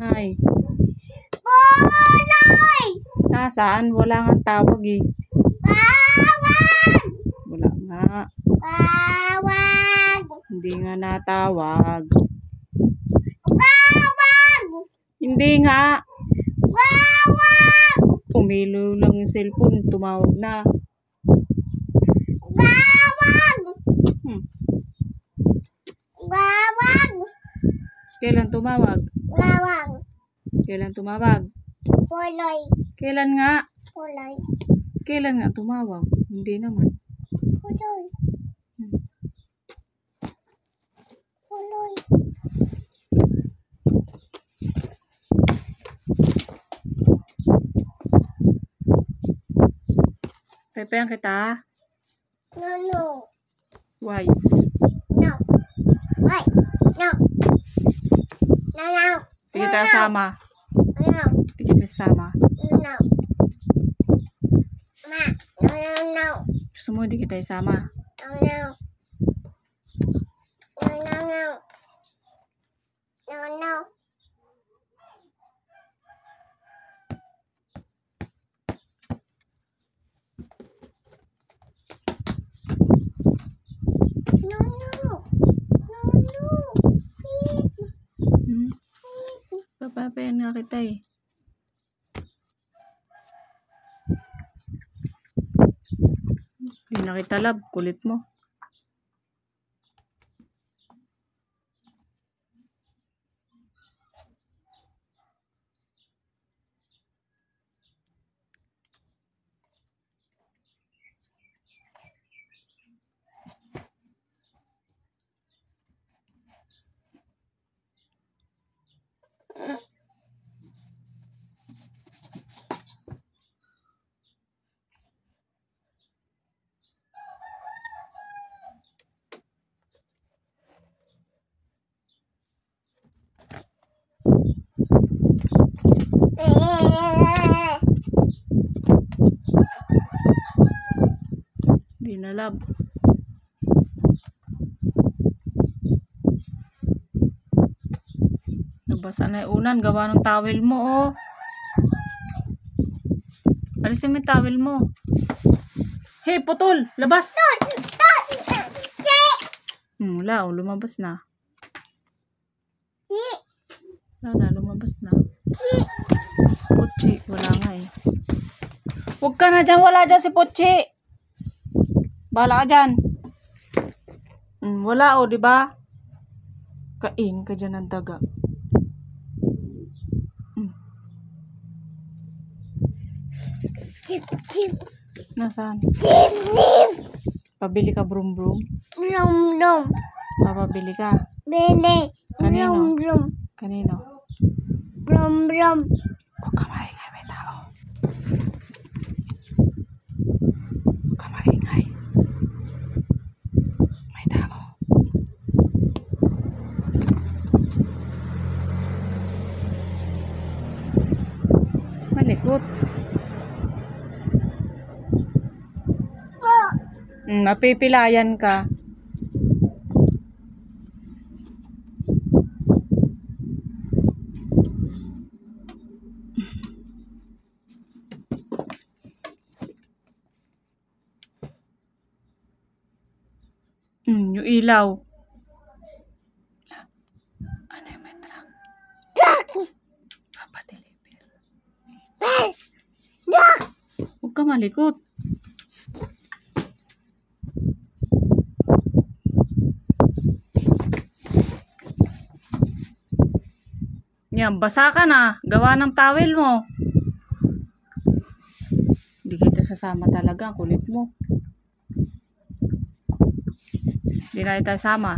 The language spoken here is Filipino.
Ay. Buloy! Nasaan? Wala nga tawag eh. Bawag! Wala nga. Bawag! Hindi nga natawag. Bawag! Hindi nga. Bawag! Umilo lang yung cellphone. Tumawag na. Bawag! Bawag! Kailan tumawag? Bawag! Kailan tumawag? Buloy! Kailan nga? Buloy! Kailan nga tumawag? Hindi naman. Buloy! Buloy! Pepean kita? No. Why? No. Wait. No. No, no. Di kita sama. No. Di kita sama. No. Ma. No, no, no. Gusto mo di kita isama? No, no. No, no, no. No, no. No, no. No, no. Papapayan nga kita eh. Hindi na kita love. Kulit mo. Hindi na love. Nabasa na yung unan. Gawa ng towel mo oh. Alisin mo yung towel mo. Hey, putol! Labas! Wala oh. Lumabas na. Wala na. Lumabas na. Pochi. Wala nga eh. Huwag ka na dyan. Wala dyan si Pochi. Bahala ka dyan. Wala oh, diba? Kain ka dyan ng daga. Chip, chip. Nasaan? Chip, chip. Pabili ka brum brum? Blum, blum. Papabili ka? Bili. Kanino? Blum, blum. Kanino? Blum, blum. Huwag ka maingay, may tao. Huwag ka maingay. May tao. Malikot. Mapipilayan ka. Yung ilaw. Ano yung may truck? Truck. Papadeliver. Truck. Huwag ka malikot. Yan, basa ka na. Gawa ng towel mo. Hindi kita sasama talaga. Kulit mo. Hindi na kita sama.